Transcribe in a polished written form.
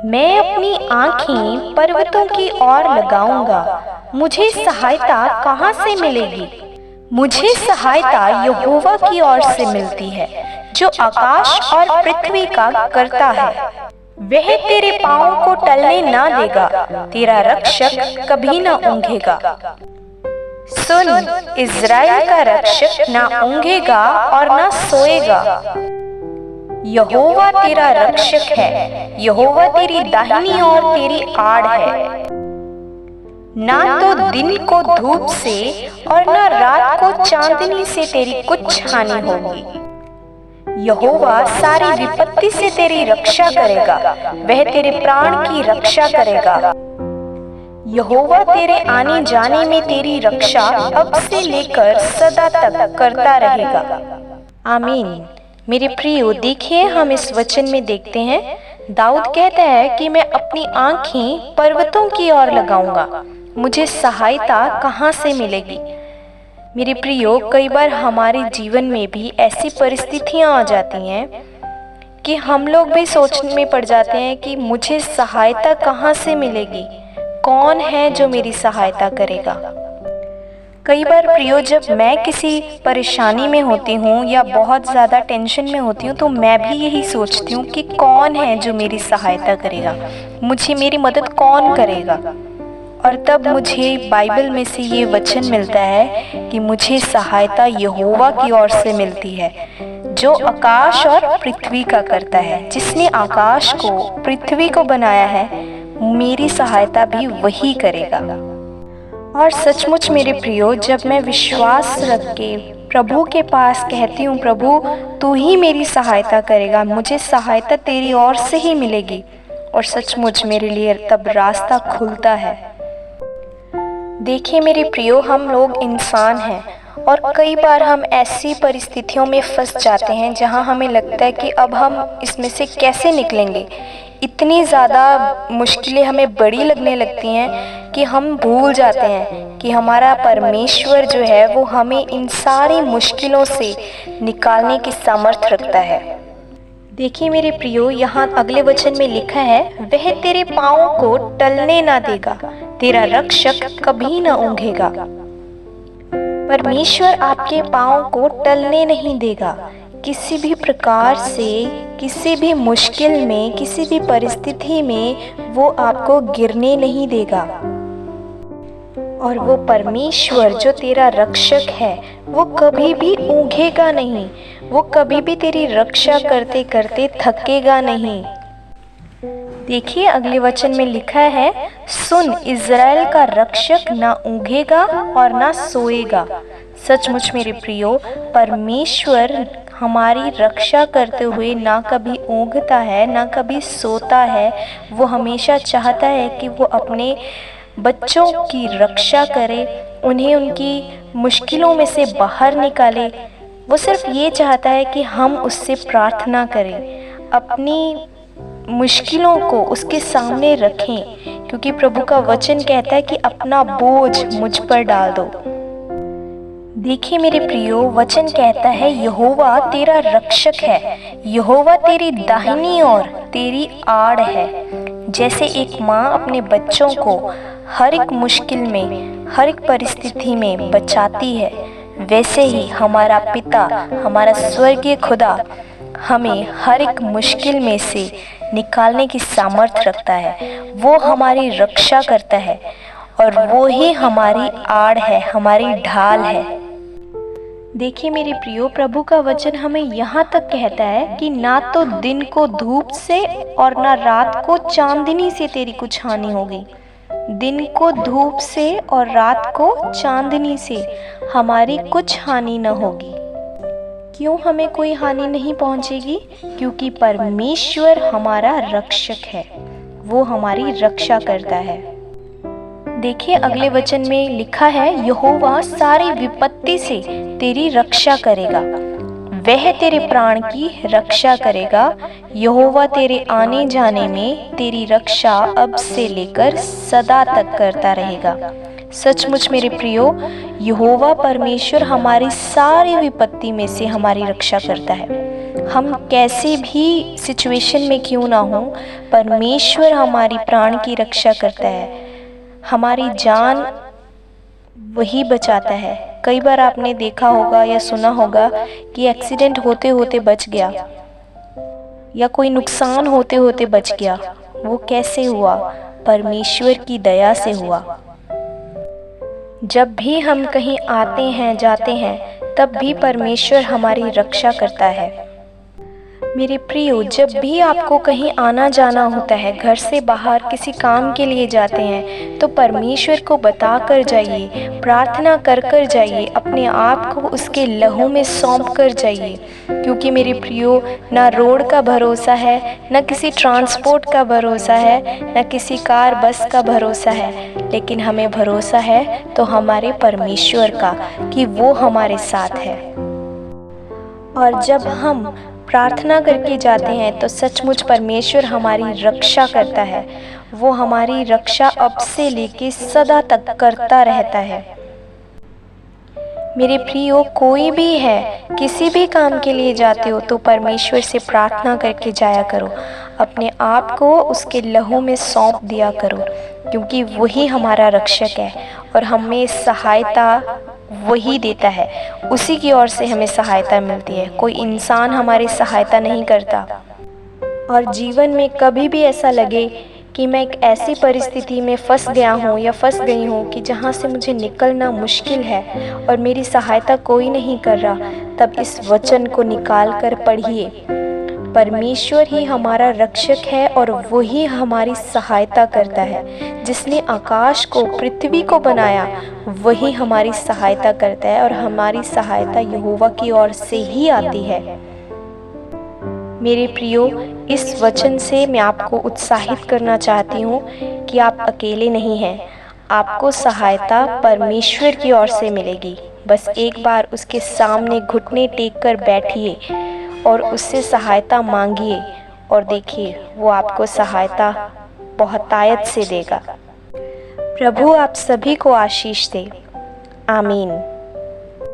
मैं अपनी आंखें पर्वतों की ओर लगाऊंगा। मुझे सहायता कहाँ से मिलेगी? मुझे सहायता यहोवा की ओर से मिलती है, जो आकाश और पृथ्वी का करता है। वह तेरे पाँव को टलने ना देगा, तेरा रक्षक कभी ना ऊँघेगा। सुन, इज़राइल का रक्षक ना ऊँघेगा और ना सोएगा। यहोवा तेरा रक्षक है, यहोवा तेरी दाहिनी और तेरी आड़ है। ना तो दिन को धूप से और ना रात को चांदनी से तेरी कुछ हानि होगी। यहोवा सारी विपत्ति से तेरी रक्षा करेगा, वह तेरे प्राण की रक्षा करेगा। यहोवा तेरे आने जाने में तेरी रक्षा अब से लेकर सदा तक करता रहेगा। आमीन। मेरे प्रियो, देखिए हम इस वचन में देखते हैं, दाऊद कहता है कि मैं अपनी आंखें पर्वतों की ओर लगाऊंगा, मुझे सहायता कहाँ से मिलेगी। मेरे प्रियो, कई बार हमारे जीवन में भी ऐसी परिस्थितियाँ आ जाती हैं कि हम लोग भी सोचने में पड़ जाते हैं कि मुझे सहायता कहाँ से मिलेगी, कौन है जो मेरी सहायता करेगा। कई बार प्रियो, जब मैं किसी परेशानी में होती हूँ या बहुत ज़्यादा टेंशन में होती हूँ तो मैं भी यही सोचती हूँ कि कौन है जो मेरी सहायता करेगा, मुझे मेरी मदद कौन करेगा। और तब मुझे बाइबल में से ये वचन मिलता है कि मुझे सहायता यहोवा की ओर से मिलती है, जो आकाश और पृथ्वी का करता है। जिसने आकाश को, पृथ्वी को बनाया है, मेरी सहायता भी वही करेगा। और सचमुच मेरे प्रियो, जब मैं विश्वास रख के प्रभु के पास कहती हूँ, प्रभु तू ही मेरी सहायता करेगा, मुझे सहायता तेरी ओर से ही मिलेगी, और सचमुच मेरे लिए तब रास्ता खुलता है। देखिए मेरे प्रियो, हम लोग इंसान हैं और कई बार हम ऐसी परिस्थितियों में फंस जाते हैं जहां हमें लगता है कि अब हम इसमें से कैसे निकलेंगे। इतनी ज़्यादा मुश्किलें हमें बड़ी लगने लगती हैं कि हम भूल जाते हैं कि हमारा परमेश्वर जो है वो हमें इन सारी मुश्किलों से निकालने की सामर्थ्य रखता है। देखिए मेरे प्रियो, यहाँ अगले वचन में लिखा है, वह तेरे पाँव को टलने ना देगा, तेरा रक्षक कभी ना ऊँघेगा। परमेश्वर आपके पाँव को टलने नहीं देगा। किसी भी प्रकार से, किसी भी मुश्किल में, किसी भी परिस्थिति में वो आपको गिरने नहीं देगा। और वो परमेश्वर जो तेरा रक्षक है वो कभी भी ऊँघेगा नहीं, वो कभी भी तेरी रक्षा करते करते थकेगा नहीं। देखिए अगले वचन में लिखा है, सुन, इज़राइल का रक्षक ना ऊँघेगा और ना सोएगा। सचमुच मेरे प्रियो, परमेश्वर हमारी रक्षा करते हुए ना कभी ऊँघता है, ना कभी सोता है। वो हमेशा चाहता है कि वो अपने बच्चों की रक्षा करे, उन्हें उनकी मुश्किलों में से बाहर निकाले। वो सिर्फ ये चाहता है कि हम उससे प्रार्थना करें, अपनी मुश्किलों को उसके सामने रखें, क्योंकि प्रभु का वचन कहता है कि अपना बोझ मुझ पर डाल दो। देखिए मेरे प्रियो, वचन कहता है यहोवा तेरा रक्षक है, यहोवा तेरी दाहिनी और तेरी आड़ है। जैसे एक माँ अपने बच्चों को हर एक मुश्किल में, हर एक परिस्थिति में बचाती है, वैसे ही हमारा पिता, हमारा स्वर्गीय खुदा हमें हर एक मुश्किल में से निकालने की सामर्थ्य रखता है। वो हमारी रक्षा करता है और वो ही हमारी आड़ है, हमारी ढाल है। देखिए मेरे प्रियो, प्रभु का वचन हमें यहाँ तक कहता है कि ना तो दिन को धूप से और ना रात को चांदनी से तेरी कुछ हानि होगी। दिन को धूप से और रात को चांदनी से हमारी कुछ हानि न होगी। क्यों हमें कोई हानि नहीं पहुंचेगी? क्योंकि परमेश्वर हमारा रक्षक है, वो हमारी रक्षा करता है। देखिए अगले वचन में लिखा है, यहोवा सारी विपत्ति से तेरी रक्षा करेगा, वह तेरे प्राण की रक्षा करेगा। यहोवा तेरे आने जाने में तेरी रक्षा अब से लेकर सदा तक करता रहेगा। सचमुच मेरे प्रियो, यहोवा परमेश्वर हमारी सारी विपत्ति में से हमारी रक्षा करता है। हम कैसे भी सिचुएशन में क्यों ना हो, परमेश्वर हमारी प्राण की रक्षा करता है। हमारी जान वही बचाता है। कई बार आपने देखा होगा या सुना होगा कि एक्सीडेंट होते होते बच गया या कोई नुकसान होते होते बच गया। वो कैसे हुआ? परमेश्वर की दया से हुआ। जब भी हम कहीं आते हैं जाते हैं, तब भी परमेश्वर हमारी रक्षा करता है। मेरे प्रियो, जब भी आपको कहीं आना जाना होता है, घर से बाहर किसी काम के लिए जाते हैं, तो परमेश्वर को बता कर जाइए, प्रार्थना कर कर जाइए, अपने आप को उसके लहू में सौंप कर जाइए। क्योंकि मेरे प्रियो, ना रोड का भरोसा है, ना किसी ट्रांसपोर्ट का भरोसा है, ना किसी कार बस का भरोसा है, लेकिन हमें भरोसा है तो हमारे परमेश्वर का, कि वो हमारे साथ है। और जब हम प्रार्थना करके जाते हैं तो सचमुच परमेश्वर हमारी रक्षा करता है। वो हमारी रक्षा अब से लेके सदा तक करता रहता है। मेरे प्रियो, कोई भी है, किसी भी काम के लिए जाते हो तो परमेश्वर से प्रार्थना करके जाया करो। अपने आप को उसके लहू में सौंप दिया करो, क्योंकि वही हमारा रक्षक है और हमें सहायता वही देता है। उसी की ओर से हमें सहायता मिलती है। कोई इंसान हमारी सहायता नहीं करता। और जीवन में कभी भी ऐसा लगे कि मैं एक ऐसी परिस्थिति में फंस गया हूँ या फंस गई हूँ कि जहाँ से मुझे निकलना मुश्किल है और मेरी सहायता कोई नहीं कर रहा, तब इस वचन को निकाल कर पढ़िए। परमेश्वर ही हमारा रक्षक है और वही हमारी सहायता करता है। जिसने आकाश को, पृथ्वी को बनाया, वही हमारी सहायता करता है और हमारी सहायता यहोवा की ओर से ही आती है। मेरे प्रियो, इस वचन से मैं आपको उत्साहित करना चाहती हूँ कि आप अकेले नहीं हैं। आपको सहायता परमेश्वर की ओर से मिलेगी। बस एक बार उसके सामने घुटने टेक कर बैठिए और उससे सहायता मांगिए और देखिए, वो आपको सहायता बहुतायत से देगा। प्रभु आप सभी को आशीष दे। आमीन।